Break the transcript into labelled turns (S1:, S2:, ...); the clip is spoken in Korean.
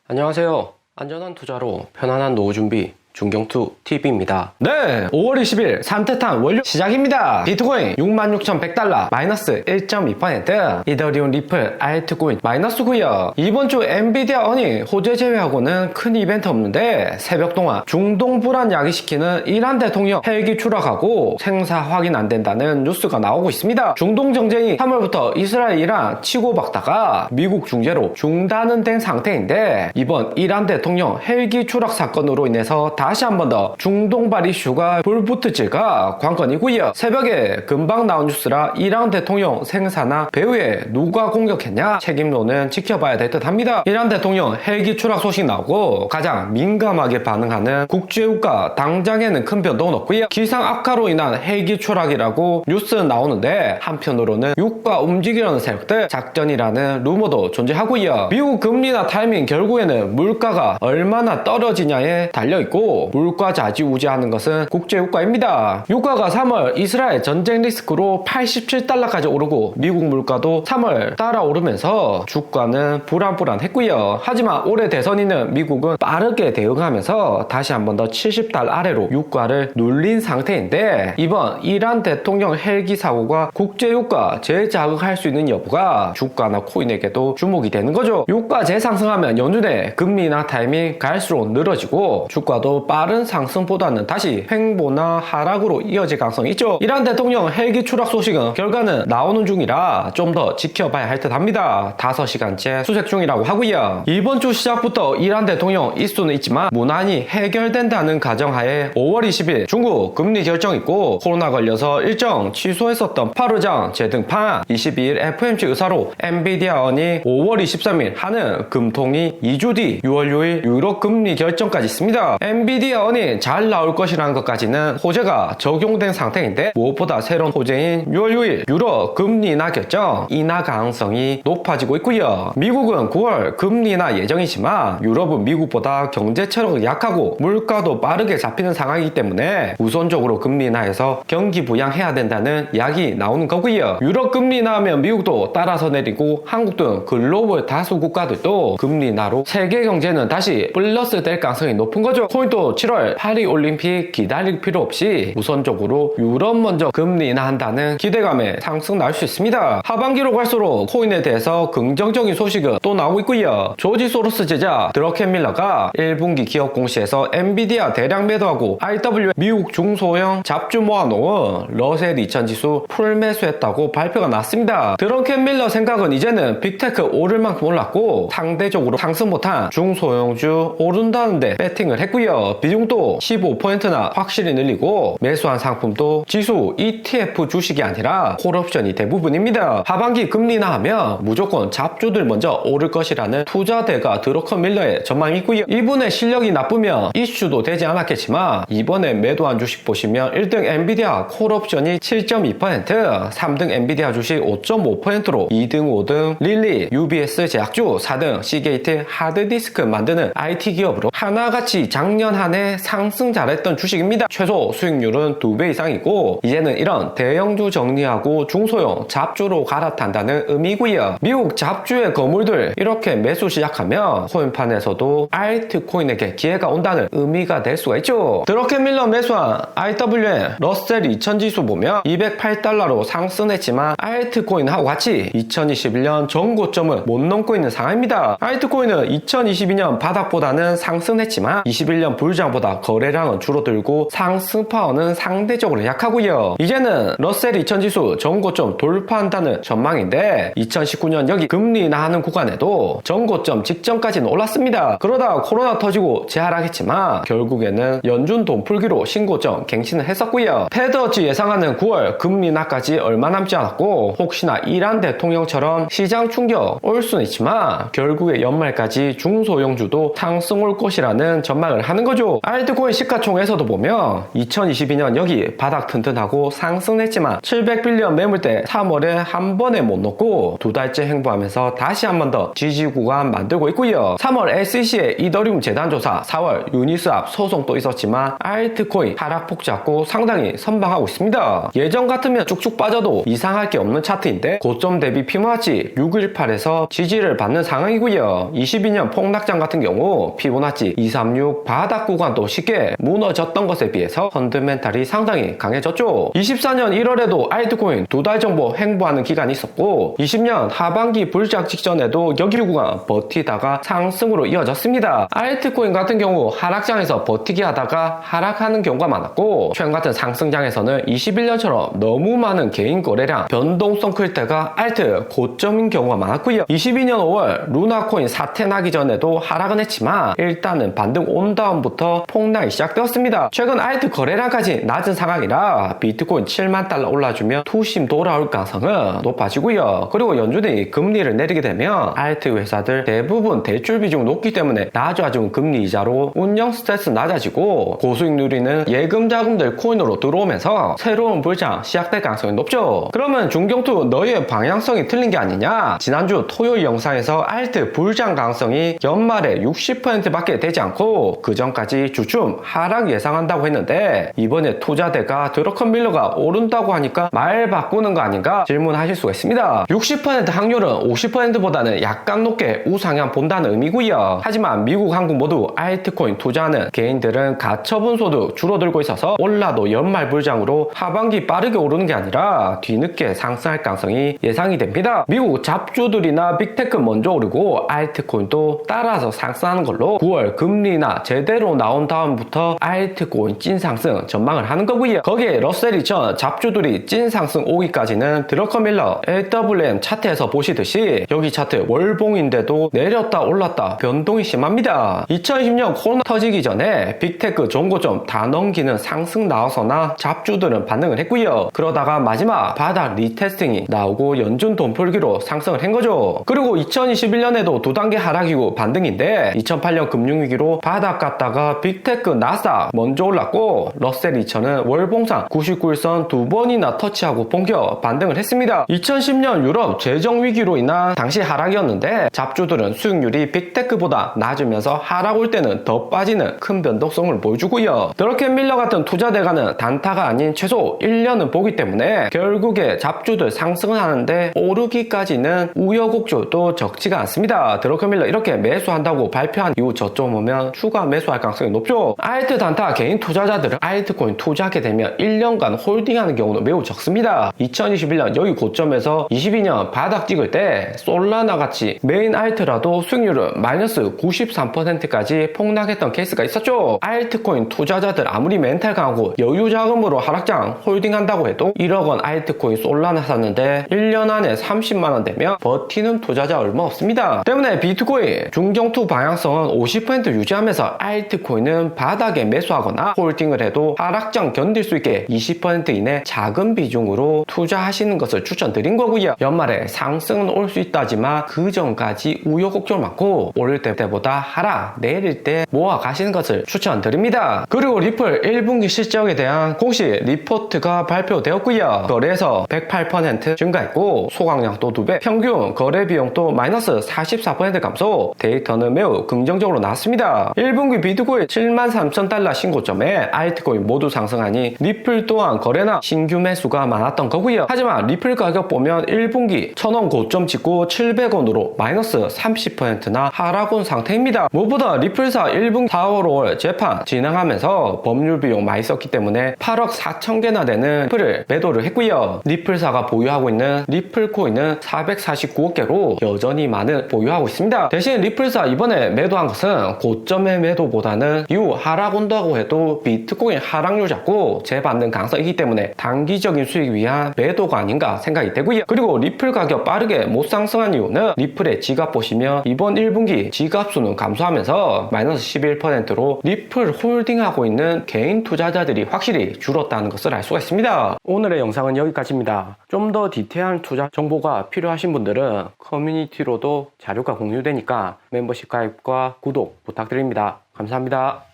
S1: 안녕하세요. 안전한 투자로 편안한 노후 준비 중경투TV입니다.
S2: 네, 5월 20일 산뜻한 원료 시작입니다. 비트코인 66,100달러 마이너스 1.2%, 이더리움 리플 알트코인 마이너스고요. 이번 주 엔비디아 어닝 호재 제외하고는 큰 이벤트 없는데 새벽 동안 중동 불안 야기시키는 이란 대통령 헬기 추락하고 생사 확인 안 된다는 뉴스가 나오고 있습니다. 중동 정쟁이 3월부터 이스라엘 이란 치고받다가 미국 중재로 중단은 된 상태인데 이번 이란 대통령 헬기 추락 사건으로 인해서 다시 한 번 더 중동발 이슈가 불붙을지가 관건이고요. 새벽에 금방 나온 뉴스라 이란 대통령 생사나 배후에 누가 공격했냐 책임론은 지켜봐야 될 듯합니다. 이란 대통령 헬기 추락 소식 나오고 가장 민감하게 반응하는 국제유가 당장에는 큰 변동은 없고요. 기상 악화로 인한 헬기 추락이라고 뉴스는 나오는데 한편으로는 유가 움직이려는 세력들 작전이라는 루머도 존재하고요. 미국 금리나 타이밍 결국에는 물가가 얼마나 떨어지냐에 달려있고 물가 좌지우지하는 것은 국제유가입니다. 유가가 3월 이스라엘 전쟁 리스크로 87달러까지 오르고 미국 물가도 3월 따라 오르면서 주가는 불안불안했고요. 하지만 올해 대선이는 미국은 빠르게 대응하면서 다시 한 번 더 70달러 아래로 유가를 눌린 상태인데 이번 이란 대통령 헬기 사고가 국제유가 재자극할 수 있는 여부가 주가나 코인에게도 주목이 되는 거죠. 유가 재상승하면 연준의 금리나 타이밍 갈수록 늘어지고 주가도 빠른 상승보다는 다시 횡보나 하락으로 이어질 가능성이 있죠. 이란 대통령 헬기 추락 소식은 결과는 나오는 중이라 좀 더 지켜봐야 할 듯 합니다. 5시간째 수색 중이라고 하고요. 이번 주 시작부터 이란 대통령 이슈는 있지만 무난히 해결된다는 가정하에 5월 20일 중국 금리 결정 있고 코로나 걸려서 일정 취소했었던 파르장 재등판 22일 FOMC 의사로 엔비디아 어닝 5월 23일 하는 금통이 2주 뒤 6월 6일 유로 금리 결정까지 있습니다. 엔비디아 어닝 잘 나올 것이라는 것까지는 호재가 적용된 상태인데 무엇보다 새로운 호재인 6월 6일 유로 금리 인하 결정 인하 가능성이 높아지고 있고요. 미국은 9월 금리 인하 예정이지만 유럽은 미국보다 경제 체력이 약하고 물가도 빠르게 잡히는 상황이기 때문에 우선적으로 금리 인하해서 경기 부양해야 된다는 이야기 나오는 거고요. 유럽 금리 인하하면 미국도 따라서 내리고 한국 등 글로벌 다수 국가들도 금리 인하로 세계 경제는 다시 플러스 될 가능성이 높은 거죠. 코인도 7월 파리 올림픽 기다릴 필요 없이 우선적으로 유럽 먼저 금리 인하한다는 기대감에 상승 나올 수 있습니다. 하반기로 갈수록 코인에 대해서 긍정적인 소식은 또 나오고 있고요. 조지 소로스 제자 드러켄 밀러가 1분기 기업 공시에서 엔비디아 대량 매도하고 IW 미국 중소형 잡주 모아놓은 러셀 2000 지수 풀 매수했다고 발표가 났습니다. 드러켄 밀러 생각은 이제는 빅테크 오를 만큼 올랐고 상대적으로 상승 못한 중소형주 오른다는데 배팅을 했고요. 비중도 15%나 확실히 늘리고 매수한 상품도 지수 ETF 주식이 아니라 콜옵션이 대부분입니다. 하반기 금리 인하하면 무조건 잡주들 먼저 오를 것이라는 투자대가 드러켄 밀러의 전망이 있고요. 이분의 실력이 나쁘면 이슈도 되지 않았겠지만 이번에 매도한 주식 보시면 1등 엔비디아 콜옵션이 7.2%, 3등 엔비디아 주식 5.5%로 2등, 5등 릴리, UBS 제약주, 4등 시게이트 하드디스크 만드는 IT 기업으로 하나같이 작년 한 해 상승 잘했던 주식입니다. 최소 수익률은 2배 이상이고 이제는 이런 대형주 정리하고 중소형 잡주로 갈아탄다는 의미고요. 미국 잡주의 거물들 이렇게 매수 시작하면 코인판에서도 알트코인에게 기회가 온다는 의미가 될 수가 있죠. 드러켄 밀러 매수한 IWM 러셀 2000 지수 보면 208달러로 상승했지만 알트코인하고 같이 2021년 전고점을 못 넘고 있는 상황입니다. 알트코인은 2022년 바닥보다는 상승했지만 21년 불장보다 거래량은 줄어들고 상승 파워는 상대적으로 약하고요. 이제는 러셀 2000 지수 전고점 돌파한다는 전망인데 2019년 여기 금리 인하하는 구간에도 전고점 직전까지는 올랐습니다. 그러다가 코로나 터지고 재하락했지만 결국에는 연준 돈 풀기로 신고점 갱신을 했었고요. 패드워치 예상하는 9월 금리 인하까지 얼마 남지 않았고 혹시나 이란 대통령처럼 시장 충격 올 수는 있지만 결국에 연말까지 중소형주도 상승 올 것이라는 전망을 하는 거죠. 거죠. 알트코인 시가총액에서도 보면 2022년 여기 바닥 튼튼하고 상승했지만 700빌리언 매물대 3월에 한 번에 못 넣고 두 달째 행보하면서 다시 한 번 더 지지 구간 만들고 있고요. 3월 SEC의 이더리움 재단 조사, 4월 유니스왑 소송도 있었지만 알트코인 하락폭 잡고 상당히 선방하고 있습니다. 예전 같으면 쭉쭉 빠져도 이상할 게 없는 차트인데 고점 대비 피보나치 618에서 지지를 받는 상황이고요. 22년 폭락장 같은 경우 피보나치 236 바닥 구간도 쉽게 무너졌던 것에 비해서 펀드멘탈이 상당히 강해졌죠. 24년 1월에도 알트코인 두 달 정도 행보하는 기간이 있었고 20년 하반기 불작 직전에도 여기 구간 버티다가 상승으로 이어졌습니다. 알트코인 같은 경우 하락장에서 버티기 하다가 하락하는 경우가 많았고 최근 같은 상승장에서는 21년처럼 너무 많은 개인 거래량 변동성 클 때가 알트 고점인 경우가 많았고요. 22년 5월 루나코인 사태 나기 전에도 하락은 했지만 일단은 반등 온 다음부터 폭락이 시작되었습니다. 최근 알트 거래량까지 낮은 상황이라 비트코인 7만 달러 올라주면 투심 돌아올 가능성은 높아지고요. 그리고 연준이 금리를 내리게 되면 알트 회사들 대부분 대출 비중 높기 때문에 낮아진 금리 이자로 운영 스트레스 낮아지고 고수익 누리는 예금 자금들 코인으로 들어오면서 새로운 불장 시작될 가능성이 높죠. 그러면 중경투 너의 방향성이 틀린 게 아니냐? 지난주 토요일 영상에서 알트 불장 가능성이 연말에 60%밖에 되지 않고 그 전까지 주춤 하락 예상한다고 했는데 이번에 투자대가 드러컨 밀러가 오른다고 하니까 말 바꾸는 거 아닌가 질문하실 수가 있습니다. 60% 확률은 50%보다는 약간 높게 우상향 본다는 의미고요. 하지만 미국, 한국 모두 알트코인 투자하는 개인들은 가처분 소득 줄어들고 있어서 올라도 연말 불장으로 하반기 빠르게 오르는 게 아니라 뒤늦게 상승할 가능성이 예상이 됩니다. 미국 잡주들이나 빅테크 먼저 오르고 알트코인도 따라서 상승하는 걸로 9월 금리나 제대로 나온 다음부터 알트코인 찐 상승 전망을 하는 거고요. 거기에 러셀 2000 잡주들이 찐 상승 오기까지는 드러컨 밀러 LWM 차트에서 보시듯이 여기 차트 월봉인데도 내렸다 올랐다 변동이 심합니다. 2020년 코로나 터지기 전에 빅테크 전고점 다 넘기는 상승 나와서나 잡주들은 반응을 했고요. 그러다가 마지막 바닥 리테스팅이 나오고 연준 돈 풀기로 상승을 한 거죠. 그리고 2021년에도 두 단계 하락이고 반등인데 2008년 금융위기로 바닥 갔다가 빅테크 나스닥 먼저 올랐고 러셀 2000은 월봉상 99일선 두 번이나 터치하고 본격 반등을 했습니다. 2010년 유럽 재정위기로 인한 당시 하락이었는데 잡주들은 수익률이 빅테크보다 낮으면서 하락 올 때는 더 빠지는 큰 변동성을 보여주고요. 드러켄 밀러 같은 투자대가는 단타가 아닌 최소 1년은 보기 때문에 결국에 잡주들 상승은 하는데 오르기까지는 우여곡절도 적지가 않습니다. 드러켄 밀러 이렇게 매수한다고 발표한 이후 저점 오면 추가 매수할 가능성이 높죠. 알트 단타 개인 투자자들은 알트코인 투자하게 되면 1년간 홀딩하는 경우는 매우 적습니다. 2021년 여기 고점에서 22년 바닥 찍을 때 솔라나 같이 메인 알트라도 수익률은 마이너스 93%까지 폭락했던 케이스가 있었죠. 알트코인 투자자들 아무리 멘탈 강하고 여유 자금으로 하락장 홀딩한다고 해도 1억 원 알트코인 솔라나 샀는데 1년 안에 30만원 되면 버티는 투자자 얼마 없습니다. 때문에 비트코인 중경투 방향성은 50% 유지하면서 알트코인은 바닥에 매수하거나 홀딩을 해도 하락장 견딜 수 있게 20% 이내 작은 비중으로 투자하시는 것을 추천드린 거고요. 연말에 상승은 올 수 있다지만 그 전까지 우여곡절 많고 오를 때보다 하락, 내릴 때 모아 가시는 것을 추천드립니다. 그리고 리플 1분기 실적에 대한 공식 리포트가 발표되었고요. 거래에서 108% 증가했고 소각량도 2배, 평균 거래 비용도 마이너스 44% 감소, 데이터는 매우 긍정적으로 나왔습니다. 1분기 비트코인 73,000달러 신고점에 알트코인 모두 상승하니 리플 또한 거래나 신규 매수가 많았던 거고요. 하지만 리플 가격 보면 1분기 1,000원 고점 찍고 700원으로 마이너스 30%나 하락 온 상태입니다. 무엇보다 리플사 1분기 4월 5월 재판 진행하면서 법률 비용 많이 썼기 때문에 8억 4천 개나 되는 리플을 매도를 했고요. 리플사가 보유하고 있는 리플 코인은 449억 개로 여전히 많은 보유하고 있습니다. 대신 리플사 이번에 매도한 것은 고점의 매도보다는 이후 하락 온다고 해도 비트코인 하락률 잡고 재받는 가능성이기 때문에 단기적인 수익 위한 매도가 아닌가 생각이 되고요. 그리고 리플 가격 빠르게 못 상승한 이유는 리플의 지갑 보시면 이번 1분기 지갑 수는 감소하면서 마이너스 11%로 리플 홀딩하고 있는 개인 투자자들이 확실히 줄었다는 것을 알 수가 있습니다.
S1: 오늘의 영상은 여기까지입니다. 좀 더 디테일한 투자 정보가 필요하신 분들은 커뮤니티로도 자료가 공유되니까 멤버십 가입과 구독 부탁드립니다. 감사합니다.